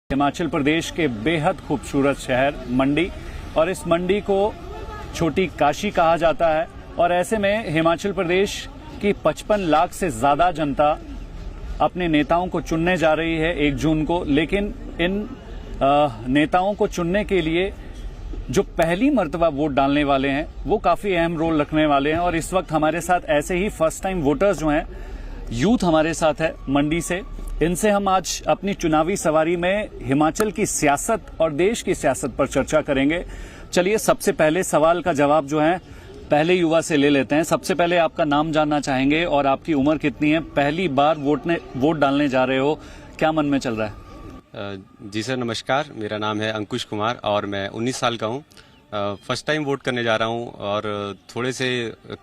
हिमाचल प्रदेश के बेहद खूबसूरत शहर मंडी, और इस मंडी को छोटी काशी कहा जाता है। और ऐसे में हिमाचल प्रदेश की 55 लाख से ज्यादा जनता अपने नेताओं को चुनने जा रही है 1 जून को। लेकिन इन नेताओं को चुनने के लिए जो पहली मर्तबा वोट डालने वाले हैं वो काफी अहम रोल रखने वाले हैं। और इस वक्त हमारे साथ ऐसे ही फर्स्ट टाइम वोटर्स जो हैं, यूथ हमारे साथ है मंडी से। इनसे हम आज अपनी चुनावी सवारी में हिमाचल की सियासत और देश की सियासत पर चर्चा करेंगे। चलिए सबसे पहले सवाल का जवाब जो है पहले युवा से ले लेते हैं। सबसे पहले आपका नाम जानना चाहेंगे और आपकी उम्र कितनी है? पहली बार वोट डालने जा रहे हो, क्या मन में चल रहा है? जी सर नमस्कार, मेरा नाम है अंकुश कुमार और मैं 19 साल का हूँ। फर्स्ट टाइम वोट करने जा रहा हूँ और थोड़े से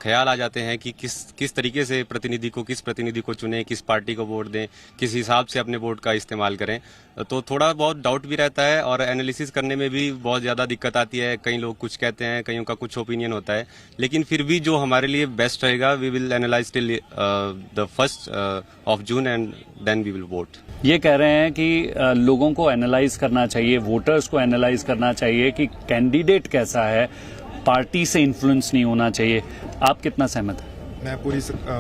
ख्याल आ जाते हैं कि किस तरीके से किस प्रतिनिधि को चुनें, किस पार्टी को वोट दें, किस हिसाब से अपने वोट का इस्तेमाल करें। तो थोड़ा बहुत डाउट भी रहता है और एनालिसिस करने में भी बहुत ज़्यादा दिक्कत आती है। कई लोग कुछ कहते हैं, कईयों का कुछ ओपिनियन होता है, लेकिन फिर भी जो हमारे लिए बेस्ट रहेगा we will analyse till the 1st of June and then we will vote. ये कह रहे हैं कि लोगों को एनालाइज करना चाहिए, वोटर्स को एनालाइज करना चाहिए कि कैंडिडेट कैसा है, पार्टी से इन्फ्लुएंस नहीं होना चाहिए। आप कितना सहमत हैं? मैं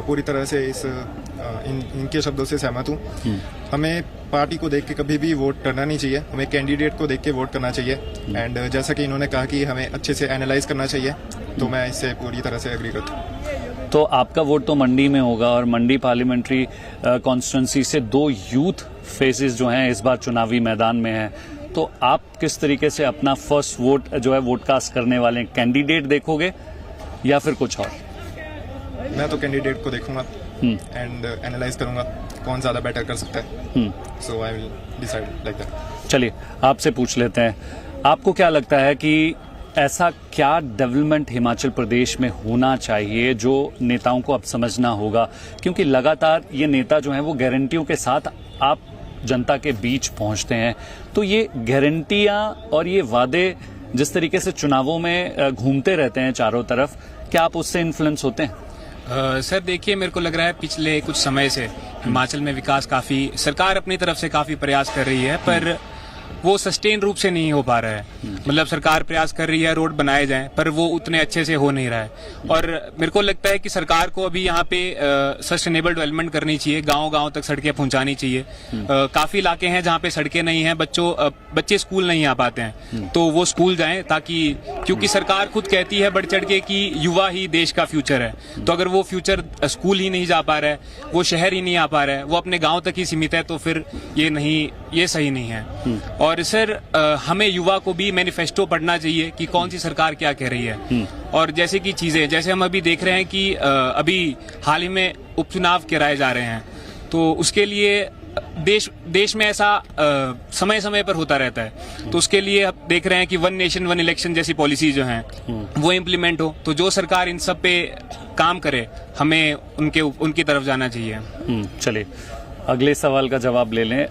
पूरी तरह से इनके शब्दों से सहमत हूँ। हमें पार्टी को देख के कभी भी वोट करना नहीं चाहिए, हमें कैंडिडेट को देख के वोट करना चाहिए। एंड जैसा कि इन्होंने कहा कि हमें अच्छे से एनालाइज करना चाहिए, तो मैं इससे पूरी तरह से एग्री करता हूँ। तो आपका वोट तो मंडी में होगा और मंडी पार्लियामेंट्री कॉन्स्टिट्यूंसी से 2 यूथ फेसेस जो हैं इस बार चुनावी मैदान में हैं। तो आप किस तरीके से अपना फर्स्ट वोट जो है वोट कास्ट करने वाले हैं? कैंडिडेट देखोगे या फिर कुछ और? मैं तो कैंडिडेट को देखूंगा एंड एनालाइज करूंगा कौन ज्यादा बेटर कर सकता है। So I will decide like that. चलिए आपसे पूछ लेते हैं, आपको क्या लगता है कि ऐसा क्या डेवलपमेंट हिमाचल प्रदेश में होना चाहिए जो नेताओं को अब समझना होगा? क्योंकि लगातार ये नेता जो हैं वो गारंटियों के साथ आप जनता के बीच पहुंचते हैं। तो ये गारंटियां और ये वादे जिस तरीके से चुनावों में घूमते रहते हैं चारों तरफ, क्या आप उससे इन्फ्लुएंस होते हैं? सर देखिए, मेरे को लग रहा है पिछले कुछ समय से हिमाचल में विकास काफी, सरकार अपनी तरफ से काफी प्रयास कर रही है, पर वो सस्टेन रूप से नहीं हो पा रहा है। मतलब सरकार प्रयास कर रही है रोड बनाए जाएं, पर वो उतने अच्छे से हो नहीं रहा है। और मेरे को लगता है कि सरकार को अभी यहाँ पे सस्टेनेबल डेवलपमेंट करनी चाहिए, गांव-गांव तक सड़कें पहुंचानी चाहिए। काफी इलाके हैं जहाँ पे सड़कें नहीं हैं, बच्चे स्कूल नहीं आ पाते हैं, तो वो स्कूल जाएं, ताकि क्योंकि सरकार खुद कहती है बढ़ चढ़ के कि युवा ही देश का फ्यूचर है। तो अगर वो फ्यूचर स्कूल ही नहीं जा पा रहा है, वो शहर ही नहीं आ पा रहा है, वो अपने गाँव तक ही सीमित है, तो फिर ये सही नहीं है। और सर हमें युवा को भी मैनिफेस्टो पढ़ना चाहिए कि कौन सी सरकार क्या कह रही है। और जैसे कि चीजें, जैसे हम अभी देख रहे हैं कि अभी हाल ही में उपचुनाव कराए जा रहे हैं, तो उसके लिए देश में ऐसा समय समय पर होता रहता है। तो उसके लिए अब देख रहे हैं कि 1 नेशन 1 इलेक्शन जैसी पॉलिसी जो हैं वो इम्प्लीमेंट हो। तो जो सरकार इन सब पे काम करे, हमें उनकी तरफ जाना चाहिए। चलिए अगले सवाल का जवाब ले लें।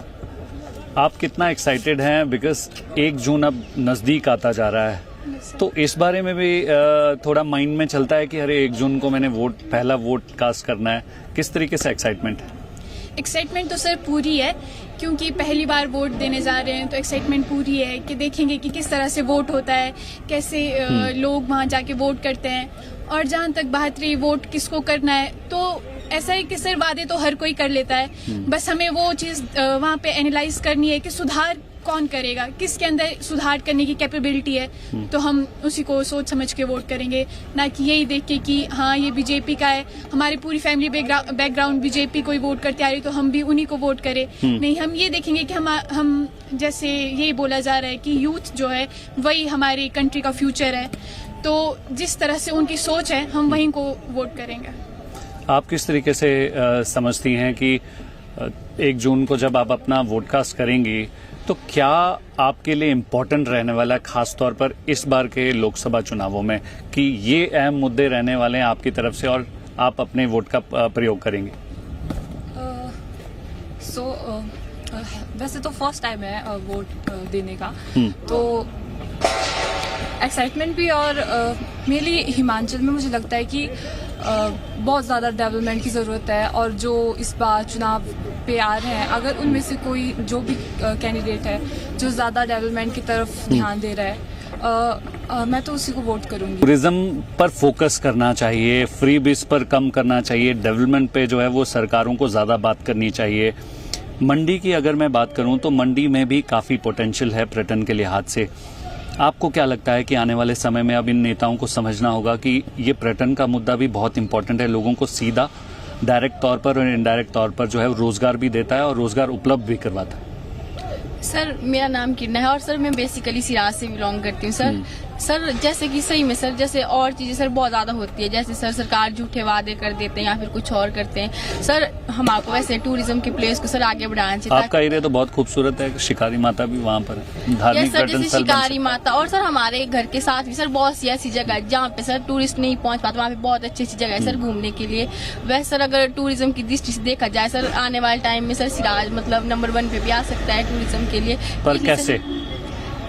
आप कितना एक्साइटेड हैं? बिकॉज 1 जून अब नजदीक आता जा रहा है, तो इस बारे में भी थोड़ा माइंड में चलता है कि अरे 1 जून को मैंने पहला वोट कास्ट करना है। किस तरीके से एक्साइटमेंट है? एक्साइटमेंट तो सर पूरी है, क्योंकि पहली बार वोट देने जा रहे हैं, तो एक्साइटमेंट पूरी है कि देखेंगे कि किस तरह से वोट होता है, कैसे लोग वहां जाके वोट करते हैं। और जहां तक बात रही वोट किसको करना है, तो ऐसा है कि सर वादे तो हर कोई कर लेता है, बस हमें वो चीज वहां पे एनालाइज करनी है कि सुधार कौन करेगा, किसके अंदर सुधार करने की कैपेबिलिटी है, तो हम उसी को सोच समझ के वोट करेंगे, ना कि यही देख के कि हाँ ये बीजेपी का है, हमारी पूरी फैमिली बैकग्राउंड बीजेपी को ही वोट करते आ रही, तो हम भी उन्हीं को वोट करें। नहीं, हम ये देखेंगे कि हम जैसे यही बोला जा रहा है कि यूथ जो है वही हमारी कंट्री का फ्यूचर है, तो जिस तरह से उनकी सोच है हम वहीं को वोट करेंगे। आप किस तरीके से समझती हैं कि 1 जून को जब आप अपना वोट कास्ट करेंगी, तो क्या आपके लिए इम्पोर्टेंट रहने वाला है खास तौर पर इस बार के लोकसभा चुनावों में कि ये अहम मुद्दे रहने वाले हैं आपकी तरफ से और आप अपने वोट का प्रयोग करेंगे? वैसे तो फर्स्ट टाइम है वोट देने का, तो एक्साइटमेंट भी, और मेनली हिमाचल में मुझे लगता है कि बहुत ज़्यादा डेवलपमेंट की ज़रूरत है, और जो इस बार चुनाव पे आ रहे हैं, अगर उनमें से कोई जो भी कैंडिडेट है जो ज़्यादा डेवलपमेंट की तरफ ध्यान दे रहा है, मैं तो उसी को वोट करूंगी। टूरिज्म पर फोकस करना चाहिए, फ्री बीस पर कम करना चाहिए, डेवलपमेंट पे जो है वो सरकारों को ज़्यादा बात करनी चाहिए। मंडी की अगर मैं बात करूं तो मंडी में भी काफ़ी पोटेंशियल है पर्यटन के लिहाज से। आपको क्या लगता है कि आने वाले समय में अब इन नेताओं को समझना होगा कि ये पर्यटन का मुद्दा भी बहुत इंपॉर्टेंट है, लोगों को सीधा डायरेक्ट तौर पर और इनडायरेक्ट तौर पर जो है रोजगार भी देता है और रोजगार उपलब्ध भी करवाता है। सर मेरा नाम किरणा है और सर मैं बेसिकली सिराज से बिलोंग करती हूँ सर। सर जैसे कि सही में सर जैसे और चीजें सर बहुत ज्यादा होती है, जैसे सर सरकार झूठे वादे कर देते हैं या फिर कुछ और करते हैं। सर हमारे वैसे टूरिज्म के प्लेस को सर आगे बढ़ाना चाहिए। आपका एरिया तो बहुत खूबसूरत है, शिकारी माता भी वहाँ पर है, धार्मिक सर पर्यटन जैसे स्थल बन शिकारी माता और सर हमारे घर के साथ भी सर बहुत सी ऐसी जगह है जहाँ पे सर टूरिस्ट नहीं पहुँच पाते, वहाँ पे बहुत अच्छी अच्छी जगह है सर घूमने के लिए। वैसे सर अगर टूरिज्म की दृष्टि से देखा जाए सर आने वाले टाइम में सर सिराज मतलब नंबर 1 पे भी आ सकता है टूरिज्म के लिए। पर कैसे?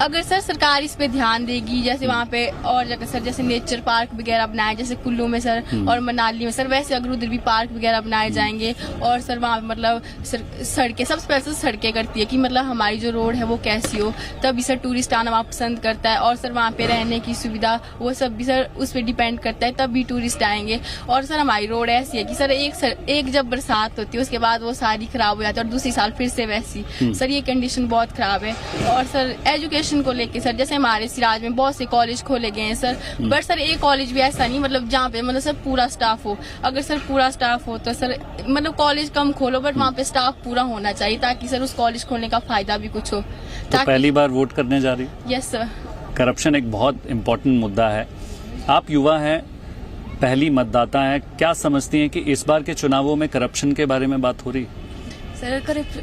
अगर सर सरकार इस पे ध्यान देगी, जैसे वहाँ पे और जगह सर जैसे नेचर पार्क वगैरह बनाए, जैसे कुल्लू में सर और मनाली में सर, वैसे अगर उधर भी पार्क वगैरह बनाए जाएंगे और सर वहाँ पे मतलब सड़कें सबसे पहले सर सड़कें करती है कि मतलब हमारी जो रोड है वो कैसी हो, तभी सर टूरिस्ट आना वहाँ पसंद करता है। और सर वहाँ पे रहने की सुविधा वो सब भी सर उस पर डिपेंड करता है, तब भी टूरिस्ट आएंगे। और सर हमारी रोड ऐसी है कि सर एक जब बरसात होती है उसके बाद वो सारी खराब हो जाती है और दूसरी साल फिर से वैसी। सर ये कंडीशन बहुत खराब है। और सर एजुकेशन को लेके सर जैसे हमारे सिराज में बहुत से कॉलेज खोले गए हैं सर, बट सर एक कॉलेज भी ऐसा नहीं मतलब जहाँ पे मतलब सर पूरा स्टाफ हो। अगर सर पूरा स्टाफ हो तो सर मतलब कॉलेज कम खोलो बट वहाँ पे स्टाफ पूरा होना चाहिए ताकि सर उस कॉलेज खोलने का फायदा भी कुछ हो। तो पहली बार वोट करने जा रही है? Yes sir. करप्शन एक बहुत इम्पोर्टेंट मुद्दा है। आप युवा हैं, पहली मतदाता हैं, क्या समझती हैं कि इस बार के चुनावों में करप्शन के बारे में बात हो रही है? सर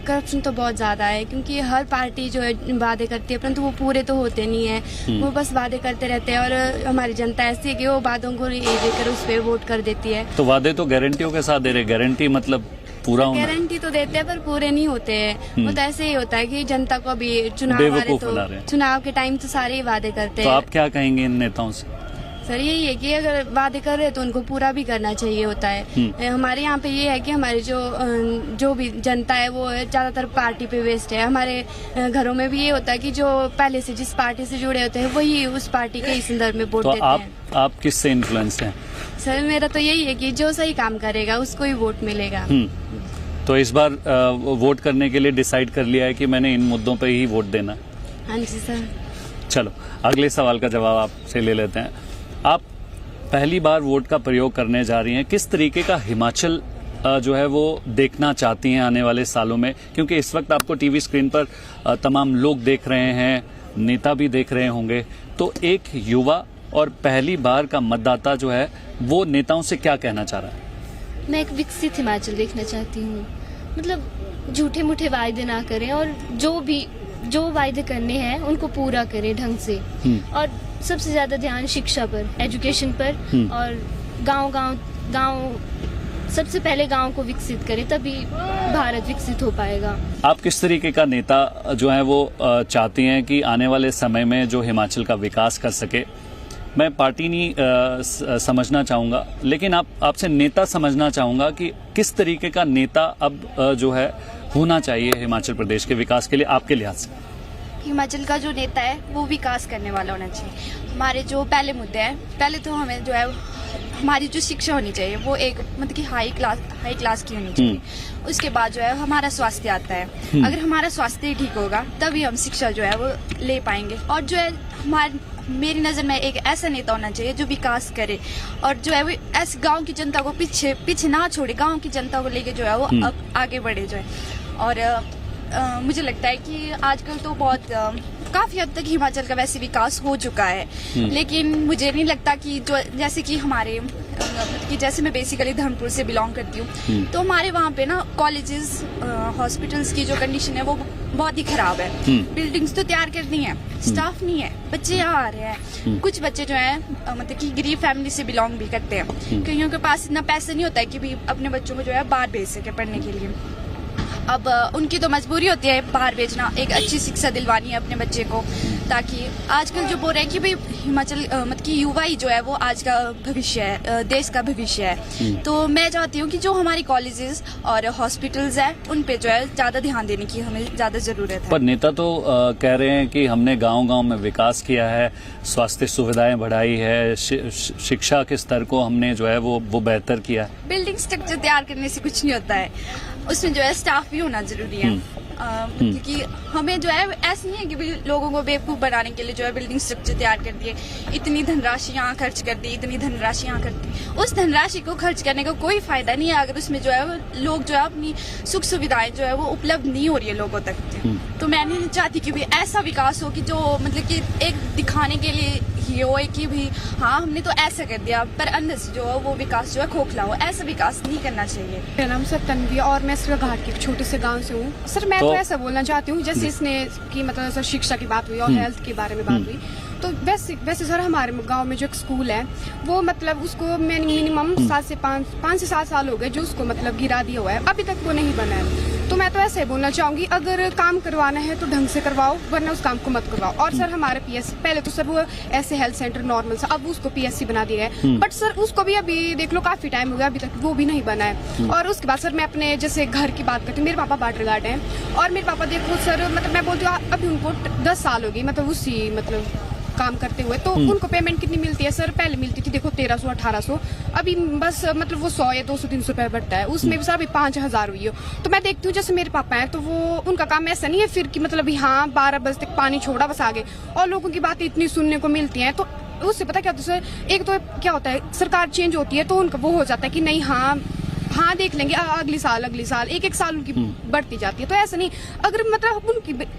करप्शन तो बहुत ज़्यादा है क्योंकि हर पार्टी जो है वादे करती है परंतु वो पूरे तो होते नहीं है, वो बस वादे करते रहते हैं। और हमारी जनता ऐसी है कि वो वादों को लेकर उस पर वोट कर देती है। तो वादे तो गारंटियों के साथ दे रहे, गारंटी मतलब पूरा होना? गारंटी तो देते हैं पर पूरे नहीं होते हैं। वो तो ऐसे ही होता है कि जनता को अभी चुनाव के टाइम तो सारे ही वादे करते हैं। तो आप क्या कहेंगे इन नेताओं से? सर यही है कि अगर वादे कर रहे हैं तो उनको पूरा भी करना चाहिए होता है। हमारे यहाँ पे ये है कि हमारी जो भी जनता है वो ज्यादातर पार्टी पे बेस्ड है। हमारे घरों में भी ये होता है कि जो पहले से जिस पार्टी से जुड़े होते हैं वही उस पार्टी के ही संदर्भ में वोट देते हैं। आप किससे इन्फ्लुएंस हैं? सर मेरा तो यही है कि जो सही काम करेगा उसको ही वोट मिलेगा। तो इस बार वोट करने के लिए डिसाइड कर लिया है कि मैंने इन मुद्दों पे ही वोट देना? हाँ जी सर। चलो अगले सवाल का जवाब आपसे ले लेते हैं। आप पहली बार वोट का प्रयोग करने जा रही हैं, किस तरीके का हिमाचल जो है वो देखना चाहती हैं आने वाले सालों में? क्योंकि इस वक्त आपको टीवी स्क्रीन पर तमाम लोग देख रहे हैं, नेता भी देख रहे होंगे, तो एक युवा और पहली बार का मतदाता जो है वो नेताओं से क्या कहना चाह रहा है? मैं एक विकसित हिमाचल देखना चाहती हूँ, मतलब झूठे मूठे वायदे ना करें और जो वायदे करने हैं उनको पूरा करें ढंग से। और सबसे ज्यादा ध्यान शिक्षा पर, एजुकेशन पर और गांव सबसे पहले गांव को विकसित करें, तभी भारत विकसित हो पाएगा। आप किस तरीके का नेता जो है वो चाहती हैं कि आने वाले समय में जो हिमाचल का विकास कर सके? मैं पार्टी नहीं समझना चाहूँगा, लेकिन आपसे नेता समझना चाहूँगा कि किस तरीके का नेता अब जो है होना चाहिए हिमाचल प्रदेश के विकास के लिए आपके लिहाज से? हिमाचल का जो नेता है वो विकास करने वाला होना चाहिए। हमारे जो पहले मुद्दे हैं, पहले तो हमें जो है हमारी जो शिक्षा होनी चाहिए वो एक मतलब कि हाई क्लास की होनी चाहिए। उसके बाद जो है हमारा स्वास्थ्य आता है। अगर हमारा स्वास्थ्य ही ठीक होगा तभी हम शिक्षा जो है वो ले पाएंगे। और जो है मेरी नज़र में एक ऐसा नेता होना चाहिए जो विकास करे और जो है वो ऐसे गांव की जनता को पीछे ना छोड़े, गांव की जनता को लेके जो है वो आगे बढ़े जो है। और मुझे लगता है कि आजकल तो बहुत काफी हद तक हिमाचल का वैसे विकास हो चुका है, लेकिन मुझे नहीं लगता कि जो जैसे कि हमारे कि जैसे मैं बेसिकली धर्मपुर से बिलोंग करती हूँ, तो हमारे वहाँ पे ना कॉलेजेस हॉस्पिटल्स की जो कंडीशन है वो बहुत ही खराब है। बिल्डिंग्स तो तैयार कर दी हैं, स्टाफ नहीं है, बच्चे यहाँ आ रहे हैं। कुछ बच्चे जो है मतलब कि गरीब फैमिली से बिलोंग भी करते हैं, कईयों के पास इतना पैसा नहीं होता है कि भी अपने बच्चों को जो है बाहर भेज सके पढ़ने के लिए। अब उनकी तो मजबूरी होती है बाहर भेजना, एक अच्छी शिक्षा दिलवानी है अपने बच्चे को, ताकि आजकल जो बोल रहे हैं कि भाई हिमाचल मतलब कि युवा ही जो है वो आज का भविष्य है, देश का भविष्य है। तो मैं चाहती हूँ कि जो हमारी कॉलेजेस और हॉस्पिटल्स है उन पे जो है ज्यादा ध्यान देने की हमें ज्यादा जरूरत है। पर नेता तो कह रहे हैं कि हमने गांव-गांव में विकास किया है, स्वास्थ्य सुविधाएं बढ़ाई है, शिक्षा के स्तर को हमने जो है वो बेहतर किया है। बिल्डिंग स्ट्रक्चर तैयार करने से कुछ नहीं होता है, उसमें जो है स्टाफ भी होना जरूरी है। क्योंकि हमें जो है ऐसा नहीं है कि लोगों को बेवकूफ बनाने के लिए जो है बिल्डिंग स्ट्रक्चर तैयार कर दिए, इतनी धनराशि यहाँ खर्च कर दी, इतनी धनराशि यहाँ कर दी। उस धनराशि को खर्च करने का कोई फायदा नहीं है अगर उसमें जो है लोग जो है अपनी सुख सुविधाएं जो है वो उपलब्ध नहीं हो रही है लोगों तक। तो मैं नहीं चाहती कि भी ऐसा विकास हो कि जो मतलब कि एक दिखाने के लिए ये हो कि भी हाँ हमने तो ऐसा कर दिया, पर अंदर से जो है वो विकास जो है खोखला हो। ऐसा विकास नहीं करना चाहिए। मेरा नाम सर तन्वी और मैं सिर्फ घाट के एक छोटे से गांव से हूँ। सर मैं तो ऐसा बोलना चाहती हूँ, जैसे इसने की मतलब सर शिक्षा की बात हुई और हेल्थ के बारे में बात हुई, तो वैसे सर हमारे गांव में जो एक स्कूल है वो मतलब उसको मिनिमम 5 से 7 साल हो गए जो उसको मतलब गिरा दिया हुआ है, अभी तक वो नहीं बना है। तो मैं तो ऐसे बोलना चाहूंगी, अगर काम करवाना है तो ढंग से करवाओ, वरना उस काम को मत करवाओ। और सर हमारे पीएस पहले तो सर वो ऐसे हेल्थ सेंटर नॉर्मल था, अब उसको पीएससी बना दिया है, बट सर उसको भी अभी देख लो काफी टाइम हो गया अभी तक वो भी नहीं बना है। और उसके बाद सर मैं अपने जैसे घर की बात करती हूँ, मेरे पापा वाटर गार्ड हैं और मेरे पापा देखो सर मतलब मैं बोलती हूँ अभी उनको 10 साल हो गई मतलब उसी मतलब काम करते हुए, तो उनको पेमेंट कितनी मिलती है सर? पहले मिलती थी देखो 1300-1800, अभी बस मतलब वो 100 या 200-300 रुपए बढ़ता है, उसमें भी सर अभी 5000 हुई हो। तो मैं देखती हूँ जैसे मेरे पापा हैं तो वो उनका काम ऐसा नहीं है फिर कि मतलब हाँ 12 बजे तक पानी छोड़ा बस आगे, और लोगों की बातें इतनी सुनने को मिलती हैं। तो उससे पता क्या होता है सर, एक तो क्या होता है सरकार चेंज होती है तो उनका वो हो जाता है कि नहीं हाँ देख लेंगे अगली साल एक साल उनकी बढ़ती जाती है। तो ऐसा नहीं, अगर मतलब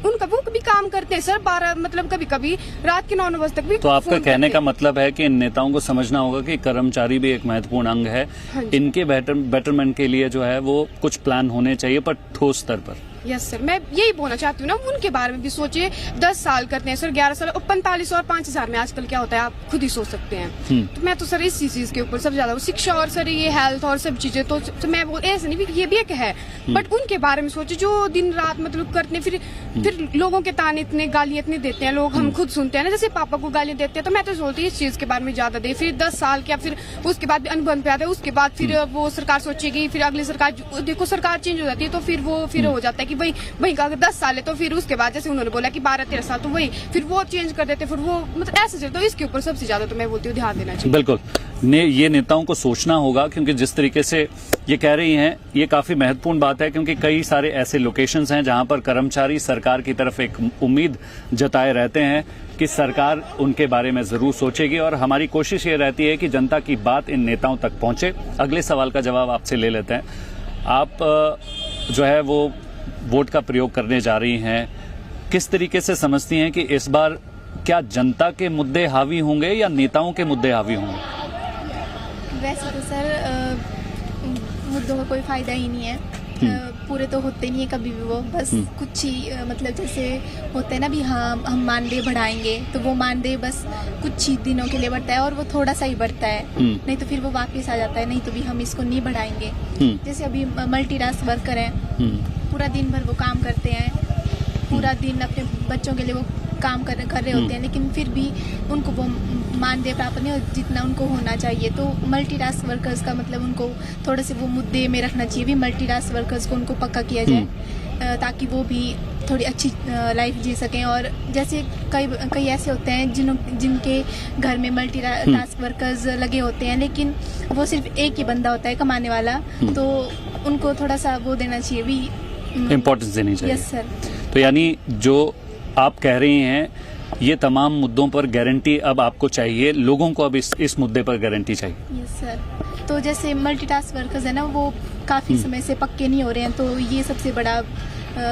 उनका वो भी काम करते हैं सर 12 मतलब कभी रात के 9 बजे तक भी। तो आपका कहने का मतलब है कि इन नेताओं को समझना होगा कि कर्मचारी भी एक महत्वपूर्ण अंग है, इनके बेटरमेंट के लिए जो है वो कुछ प्लान होने चाहिए पर ठोस स्तर पर। यस सर, मैं यही बोलना चाहती हूँ ना, उनके बारे में भी सोचे। 10 साल करते हैं सर, 11 साल और 45 और 5000 में आजकल क्या होता है आप खुद ही सोच सकते हैं। तो मैं तो सर इसी चीज के ऊपर सबसे ज्यादा शिक्षा और सर ये हेल्थ और सब चीजें तो मैं ऐसा नहीं ये भी एक है, बट उनके बारे में सोचे जो दिन रात मतलब करते हैं। फिर लोगों के ताने इतने गालियां इतने देते हैं लोग, हम खुद सुनते हैं ना, जैसे पापा को गालियां देते हैं। तो मैं तो सोचती हूँ इस चीज के बारे में ज्यादा दे, फिर 10 साल क्या फिर उसके बाद भी अनुबंध पे आता है, उसके बाद फिर वो सरकार सोचेगी, फिर अगली सरकार देखो सरकार चेंज हो जाती है तो फिर वो हो जाता है कि वही अगर 10 साल है तो फिर उसके बाद जैसे उन्होंने बोला कि 12-13 साल तो वही फिर वो चेंज कर देते, फिर वो मतलब ऐसे चलते। तो इसके ऊपर सबसे ज्यादा तो मैं बोलती हूँ ध्यान देना चाहिए। बिल्कुल ये नेताओं को सोचना होगा, क्योंकि जिस तरीके से ये कह रही हैं ये काफी महत्वपूर्ण बात है, क्योंकि कई सारे ऐसे लोकेशंस हैं जहां पर कर्मचारी सरकार की तरफ एक उम्मीद जताए रहते हैं कि सरकार उनके बारे में जरूर सोचेगी, और हमारी कोशिश ये रहती है कि जनता की बात इन नेताओं तक पहुंचे। अगले सवाल का जवाब आपसे ले लेते हैं। आप जो है वो वोट का प्रयोग करने जा रही हैं, किस तरीके से समझती हैं कि इस बार क्या जनता के मुद्दे हावी होंगे या नेताओं के मुद्दे हावी होंगे? वैसे तो सर मुद्दों का कोई फायदा ही नहीं है, पूरे तो होते नहीं है कभी भी, वो बस कुछ ही मतलब जैसे होते हैं ना भी हाँ हम मानदेय बढ़ाएंगे तो वो मानदेय बस कुछ ही दिनों के लिए बढ़ता है और वो थोड़ा सा ही बढ़ता है, नहीं तो फिर वो वापस आ जाता है, नहीं तो भी हम इसको नहीं बढ़ाएंगे। जैसे अभी मल्टीटास्क वर्कर हैं, पूरा दिन भर वो काम करते हैं, पूरा दिन अपने बच्चों के लिए वो काम कर रहे होते हैं, लेकिन फिर भी उनको वो मानदेय प्राप्त नहीं हो जितना उनको होना चाहिए। तो मल्टीटास्क वर्कर्स का मतलब उनको थोड़े से वो मुद्दे में रखना चाहिए भी, मल्टीटास्क वर्कर्स को उनको पक्का किया जाए ताकि वो भी थोड़ी अच्छी लाइफ जी सकें। और जैसे कई ऐसे होते हैं जिनके घर में मल्टीटास्क वर्कर्स लगे होते हैं, लेकिन वो सिर्फ एक ही बंदा होता है कमाने वाला, तो उनको थोड़ा सा वो देना चाहिए भी, इम्पोर्टेंस देनी चाहिए। Yes sir. तो यानी जो आप कह रही हैं ये तमाम मुद्दों पर गारंटी अब आपको चाहिए, लोगों को अब इस मुद्दे पर गारंटी चाहिए। Yes sir. तो जैसे मल्टीटास्क वर्कर्स है ना, वो काफी समय से पक्के नहीं हो रहे हैं, तो ये सबसे बड़ा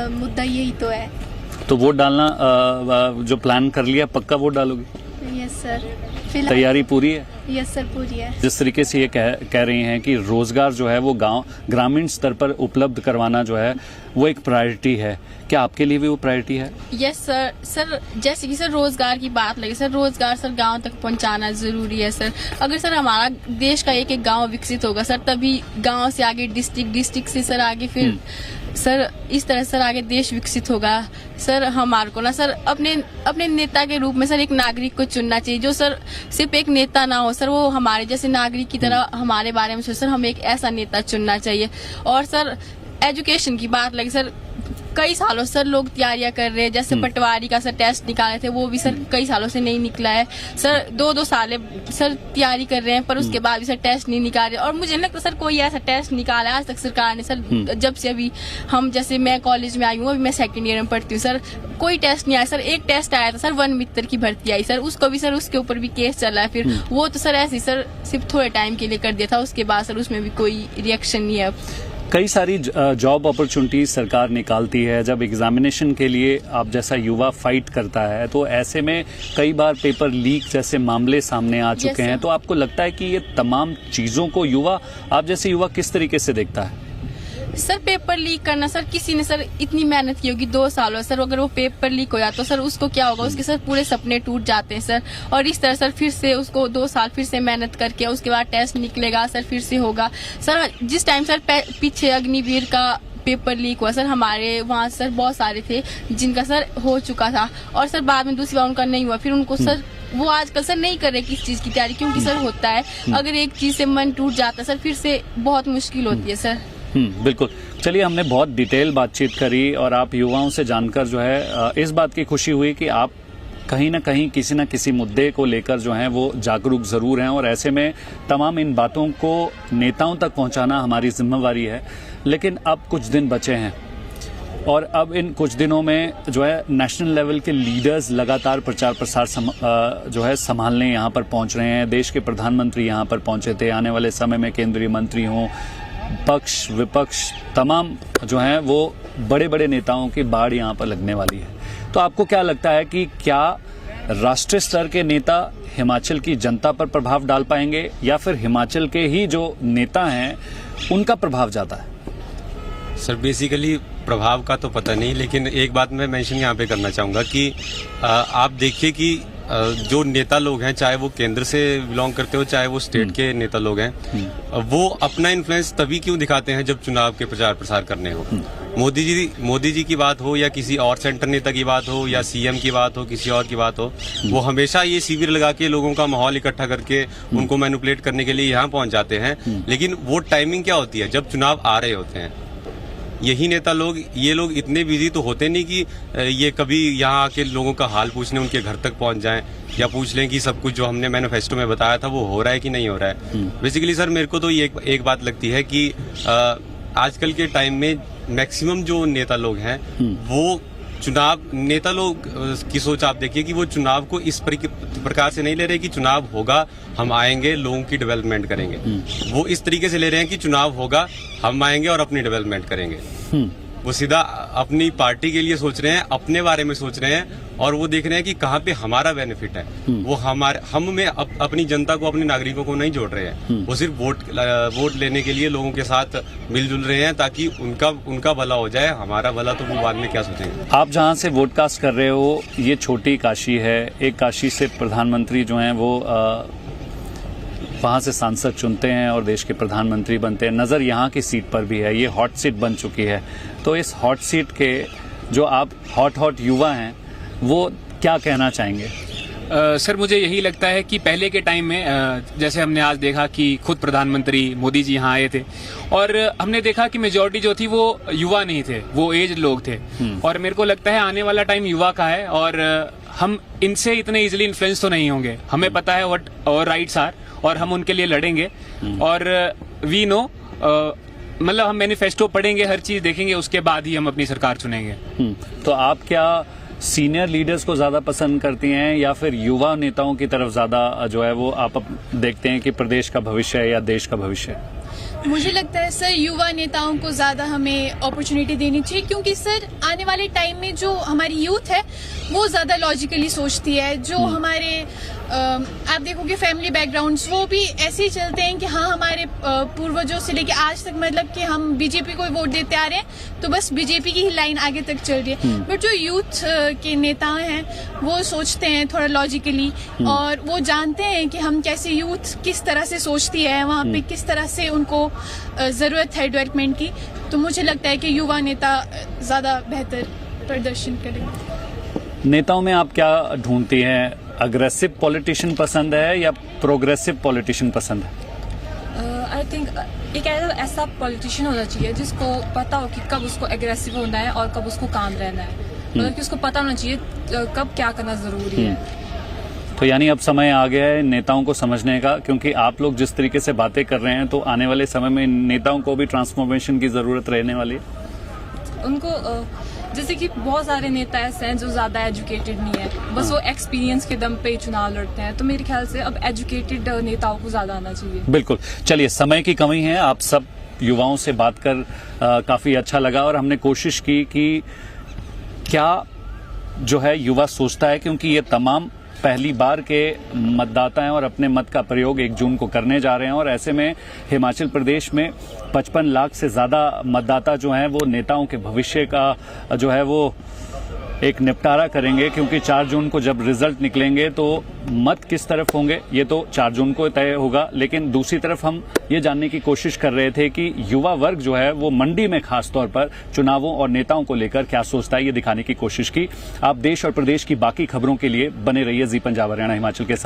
मुद्दा यही तो है। तो वोट डालना जो प्लान कर लिया पक्का वोट डालोगे? Yes sir. तैयारी पूरी है? यस सर पूरी है। जिस तरीके से ये कह रही हैं कि रोजगार जो है वो ग्रामीण स्तर पर उपलब्ध करवाना जो है वो एक प्रायोरिटी है, क्या आपके लिए भी वो प्रायोरिटी है? Yes sir. सर जैसे कि सर रोजगार की बात लगी, सर रोजगार सर गांव तक पहुंचाना जरूरी है सर। अगर सर हमारा देश का एक गांव विकसित होगा सर, तभी गांव से आगे डिस्ट्रिक्ट से सर आगे फिर सर इस तरह सर आगे देश विकसित होगा। सर हमारे को ना सर अपने नेता के रूप में सर एक नागरिक को चुनना चाहिए, जो सर सिर्फ एक नेता ना हो सर, वो हमारे जैसे नागरिक की तरह हमारे बारे में सोचे। सर हमें एक ऐसा नेता चुनना चाहिए। और सर एजुकेशन की बात लगी सर, कई सालों सर लोग तैयारियां कर रहे हैं, जैसे पटवारी का सर टेस्ट निकाले थे, वो भी सर कई सालों से नहीं निकला है। सर 2-2 साल सर तैयारी कर रहे हैं, पर उसके बाद भी सर टेस्ट नहीं निकाल रहे। और मुझे नहीं लगता सर कोई ऐसा टेस्ट निकाला आज तक सरकार ने सर, जब से अभी हम जैसे मैं कॉलेज में आई हूँ, अभी मैं 2nd ईयर में पढ़ती हूँ सर, कोई टेस्ट नहीं आया सर। एक टेस्ट आया था सर, वन मित्र की भर्ती आई सर, उसको भी सर उसके ऊपर भी केस चला है, फिर वो तो सर ऐसे सर सिर्फ थोड़े टाइम के लिए कर दिया था, उसके बाद सर उसमें भी कोई रिएक्शन नहीं है। कई सारी जॉब अपॉर्चुनिटीज सरकार निकालती है। जब एग्जामिनेशन के लिए आप जैसा युवा फाइट करता है, तो ऐसे में कई बार पेपर लीक जैसे मामले सामने आ चुके हैं, तो आपको लगता है कि ये तमाम चीजों को आप जैसे युवा किस तरीके से देखता है? सर पेपर लीक करना सर, किसी ने सर इतनी मेहनत की होगी 2 सालों सर, अगर वो पेपर लीक हो जाता तो सर उसको क्या होगा, उसके सर पूरे सपने टूट जाते हैं सर। और इस तरह सर फिर से उसको 2 साल फिर से मेहनत करके उसके बाद टेस्ट निकलेगा सर, फिर से होगा सर। जिस टाइम सर पीछे अग्निवीर का पेपर लीक हुआ सर, हमारे वहाँ सर बहुत सारे थे जिनका सर हो चुका था, और सर बाद में दूसरी बार उनका नहीं हुआ, फिर उनको सर वो आजकल सर नहीं कर रहे किस चीज की तैयारी, क्योंकि सर होता है अगर एक चीज से मन टूट जाता है सर, फिर से बहुत मुश्किल होती है सर। बिल्कुल। चलिए, हमने बहुत डिटेल बातचीत करी और आप युवाओं से जानकर जो है इस बात की खुशी हुई कि आप कहीं ना कहीं किसी न किसी मुद्दे को लेकर जो है वो जागरूक जरूर हैं, और ऐसे में तमाम इन बातों को नेताओं तक पहुंचाना हमारी जिम्मेवारी है। लेकिन अब कुछ दिन बचे हैं और अब इन कुछ दिनों में जो है नेशनल लेवल के लीडर्स लगातार प्रचार प्रसार जो है संभालने यहाँ पर पहुंच रहे हैं। देश के प्रधानमंत्री यहाँ पर पहुंचे थे। आने वाले समय में केंद्रीय मंत्री हों, पक्ष विपक्ष तमाम जो हैं वो बड़े बड़े नेताओं की बाढ़ यहाँ पर लगने वाली है। तो आपको क्या लगता है कि क्या राष्ट्रीय स्तर के नेता हिमाचल की जनता पर प्रभाव डाल पाएंगे, या फिर हिमाचल के ही जो नेता हैं उनका प्रभाव ज्यादा है? सर बेसिकली प्रभाव का तो पता नहीं, लेकिन एक बात मैं मेंशन यहाँ पे करना चाहूँगा कि आप देखिए कि जो नेता लोग हैं, चाहे वो केंद्र से बिलोंग करते हो चाहे वो स्टेट के नेता लोग हैं, वो अपना इन्फ्लुएंस तभी क्यों दिखाते हैं जब चुनाव के प्रचार प्रसार करने हो। मोदी जी की बात हो या किसी और सेंटर नेता की बात हो या सीएम की बात हो, किसी और की बात हो, वो हमेशा ये शिविर लगा के लोगों का माहौल इकट्ठा करके उनको मैनिपुलेट करने के लिए यहाँ पहुंच जाते हैं। लेकिन वो टाइमिंग क्या होती है जब चुनाव आ रहे होते हैं। यही नेता लोग, ये लोग इतने बिजी तो होते नहीं कि ये कभी यहाँ आके लोगों का हाल पूछने उनके घर तक पहुंच जाएं या पूछ लें कि सब कुछ जो हमने मैनिफेस्टो में बताया था वो हो रहा है कि नहीं हो रहा है। बेसिकली सर मेरे को तो ये एक बात लगती है कि आजकल के टाइम में मैक्सिमम जो नेता लोग हैं वो नेता लोग की सोच आप देखिए कि वो चुनाव को इस प्रकार से नहीं ले रहे कि चुनाव होगा हम आएंगे लोगों की डेवलपमेंट करेंगे। वो इस तरीके से ले रहे हैं कि चुनाव होगा हम आएंगे और अपनी डेवलपमेंट करेंगे। वो सीधा अपनी पार्टी के लिए सोच रहे हैं, अपने बारे में सोच रहे हैं, और वो देख रहे हैं कि कहाँ पे हमारा बेनिफिट है। वो हम में अपनी जनता को, अपने नागरिकों को नहीं जोड़ रहे हैं। वो सिर्फ वोट लेने के लिए लोगों के साथ मिलजुल रहे हैं ताकि उनका भला हो जाए, हमारा भला तो वो बाद में क्या सोचेंगे। आप जहाँ से वोटकास्ट कर रहे हो ये छोटी काशी है। एक काशी से प्रधानमंत्री जो हैं वो वहाँ से सांसद चुनते हैं और देश के प्रधानमंत्री बनते हैं। नज़र यहाँ की सीट पर भी है, ये हॉट सीट बन चुकी है। तो इस हॉट सीट के जो आप हॉट युवा हैं वो क्या कहना चाहेंगे? सर मुझे यही लगता है कि पहले के टाइम में जैसे हमने आज देखा कि खुद प्रधानमंत्री मोदी जी यहाँ आए थे, और हमने देखा कि मेजॉरिटी जो थी वो युवा नहीं थे, वो एज लोग थे। और मेरे को लगता है आने वाला टाइम युवा का है, और हम इनसे इतने इजीली इन्फ्लुएंस तो नहीं होंगे। हमें पता है व्हाट आवर राइट्स आर, और हम उनके लिए लड़ेंगे। और वी नो मतलब हम मैनिफेस्टो पढ़ेंगे, हर चीज देखेंगे, उसके बाद ही हम अपनी सरकार चुनेंगे। तो आप क्या सीनियर लीडर्स को ज्यादा पसंद करती हैं या फिर युवा नेताओं की तरफ ज्यादा जो है वो आप देखते हैं कि प्रदेश का भविष्य है या देश का भविष्य है? मुझे लगता है सर युवा नेताओं को ज़्यादा हमें अपॉर्चुनिटी देनी चाहिए, क्योंकि सर आने वाले टाइम में जो हमारी यूथ है वो ज़्यादा लॉजिकली सोचती है। जो हमारे आप देखोगे फैमिली बैकग्राउंड्स वो भी ऐसे ही चलते हैं कि हाँ हमारे पूर्वजों से लेके आज तक मतलब कि हम बीजेपी को वोट देते आ रहे हैं तो बस बीजेपी की ही लाइन आगे तक चल रही है। बट जो यूथ के नेता हैं वो सोचते हैं थोड़ा लॉजिकली और वो जानते हैं कि हम कैसे यूथ किस तरह से सोचती है, वहाँ पे किस तरह से उनको जरूरत है डेवलपमेंट की। तो मुझे लगता है कि युवा नेता ज्यादा बेहतर प्रदर्शन करेंगे। नेताओं में आप क्या ढूंढती हैं? अग्रेसिव पॉलिटिशियन पसंद है या प्रोग्रेसिव पॉलिटिशियन पसंद है? आई थिंक एक ऐसा पॉलिटिशियन होना चाहिए जिसको पता हो कि कब उसको एग्रेसिव होना है और कब उसको काम रहना है, मतलब कि उसको पता होना चाहिए कब क्या करना जरूरी है। तो यानी अब समय आ गया है नेताओं को समझने का, क्योंकि आप लोग जिस तरीके से बातें कर रहे हैं तो आने वाले समय में नेताओं को भी ट्रांसफॉर्मेशन की जरूरत रहने वाली है। उनको जैसे कि बहुत सारे नेता ऐसे हैं जो ज्यादा एजुकेटेड नहीं है, बस वो एक्सपीरियंस के दम पे चुनाव लड़ते हैं। तो मेरे ख्याल से अब एजुकेटेड नेताओं को ज्यादा आना चाहिए। बिल्कुल। चलिए, समय की कमी है, आप सब युवाओं से बात कर काफी अच्छा लगा और हमने कोशिश की कि क्या जो है युवा सोचता है, क्योंकि ये तमाम पहली बार के मतदाता हैं और अपने मत का प्रयोग 1 जून को करने जा रहे हैं। और ऐसे में हिमाचल प्रदेश में 55 लाख से ज्यादा मतदाता जो हैं वो नेताओं के भविष्य का जो है वो एक निपटारा करेंगे, क्योंकि 4 जून को जब रिजल्ट निकलेंगे तो मत किस तरफ होंगे ये तो 4 जून को तय होगा। लेकिन दूसरी तरफ हम ये जानने की कोशिश कर रहे थे कि युवा वर्ग जो है वो मंडी में खास तौर पर चुनावों और नेताओं को लेकर क्या सोचता है, ये दिखाने की कोशिश की। आप देश और प्रदेश की बाकी खबरों के लिए बने रहिए जी पंजाब हरियाणा हिमाचल के साथ।